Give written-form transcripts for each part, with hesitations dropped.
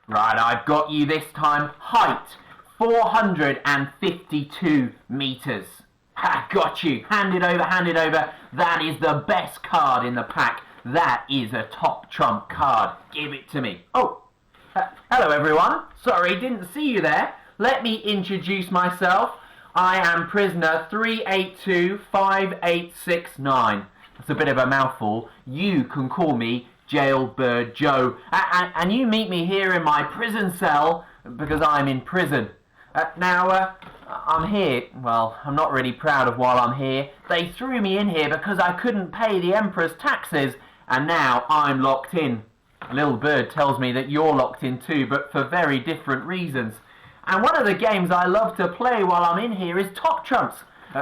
Right, I've got you this time. Height, 452 metres. Ha, got you. Hand it over, hand it over. That is the best card in the pack. That is a top trump card. Give it to me. Oh, hello everyone. Sorry, didn't see you there. Let me introduce myself. I am prisoner 3825869. That's a bit of a mouthful. You can call me Jailbird Joe. And you meet me here in my prison cell because I'm in prison. I'm here. Well, I'm not really proud of why I'm here. They threw me in here because I couldn't pay the Emperor's taxes, and now I'm locked in. Little bird tells me that you're locked in too, but for very different reasons. And one of the games I love to play while I'm in here is Top Trumps.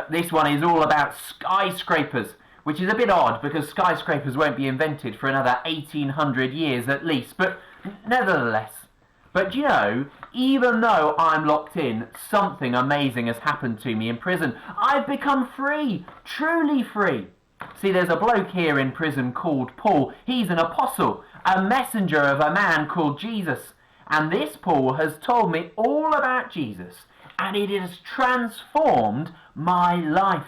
This one is all about skyscrapers, which is a bit odd because skyscrapers won't be invented for another 1800 years at least, but nevertheless. But you know, even though I'm locked in, something amazing has happened to me in prison. I've become free, truly free. See, there's a bloke here in prison called Paul. He's an apostle, a messenger of a man called Jesus. And this Paul has told me all about Jesus, and it has transformed my life.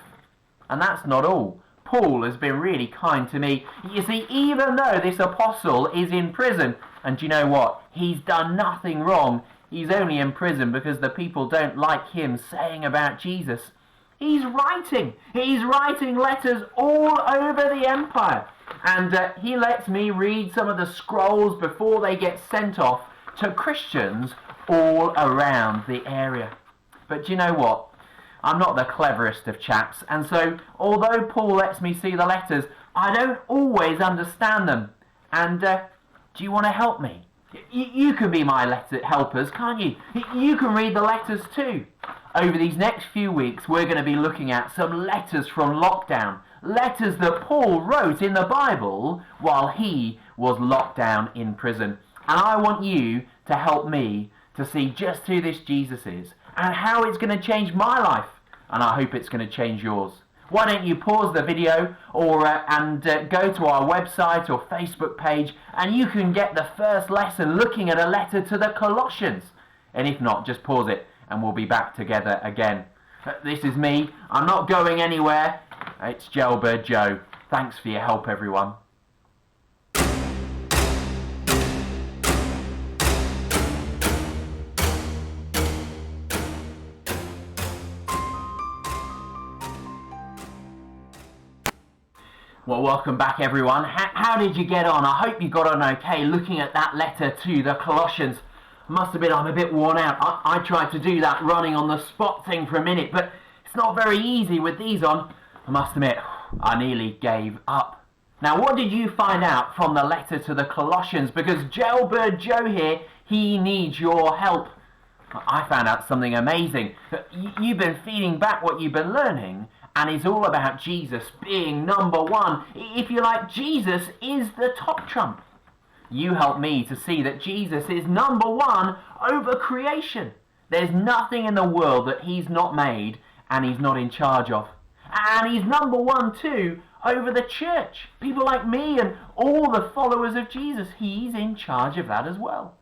And that's not all. Paul has been really kind to me. You see, even though this apostle is in prison, and do you know what? He's done nothing wrong. He's only in prison because the people don't like him saying about Jesus. He's writing letters all over the empire. And he lets me read some of the scrolls before they get sent off to Christians all around the area. But do you know what? I'm not the cleverest of chaps, and so although Paul lets me see the letters, I don't always understand them. And do you want to help me? You can be my letter helpers, can't you? You can read the letters too. Over these next few weeks, we're going to be looking at some letters from lockdown. Letters that Paul wrote in the Bible while he was locked down in prison. And I want you to help me to see just who this Jesus is and how it's going to change my life. And I hope it's going to change yours. Why don't you pause the video or go to our website or Facebook page, and you can get the first lesson looking at a letter to the Colossians. And if not, just pause it and we'll be back together again. This is me. I'm not going anywhere. It's Jailbird Joe. Thanks for your help, everyone. Well, welcome back everyone. How did you get on? I hope you got on okay looking at that letter to the Colossians. Must have been I'm a bit worn out. I tried to do that running on the spot thing for a minute, but it's not very easy with these on. I must admit, I nearly gave up. Now, what did you find out from the letter to the Colossians? Because Jailbird Joe here, he needs your help. I found out something amazing. You've been feeding back what you've been learning, and it's all about Jesus being number one. If you like, Jesus is the top trump. You help me to see that Jesus is number one over creation. There's nothing in the world that he's not made and he's not in charge of. And he's number one too over the church. People like me and all the followers of Jesus. He's in charge of that as well.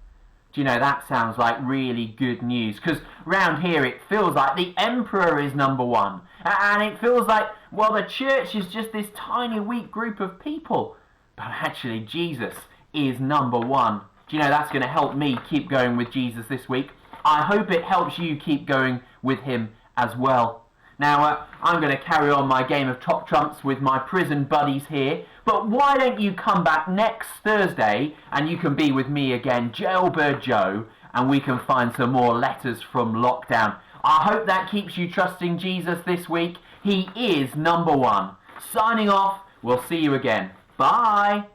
Do you know, that sounds like really good news, because round here it feels like the emperor is number one, and it feels like, well, the church is just this tiny weak group of people, but actually Jesus is number one. Do you know, that's going to help me keep going with Jesus this week. I hope it helps you keep going with him as well. Now, I'm going to carry on my game of Top Trumps with my prison buddies here, but why don't you come back next Thursday and you can be with me again, Jailbird Joe, and we can find some more letters from lockdown. I hope that keeps you trusting Jesus this week. He is number one. Signing off. We'll see you again. Bye.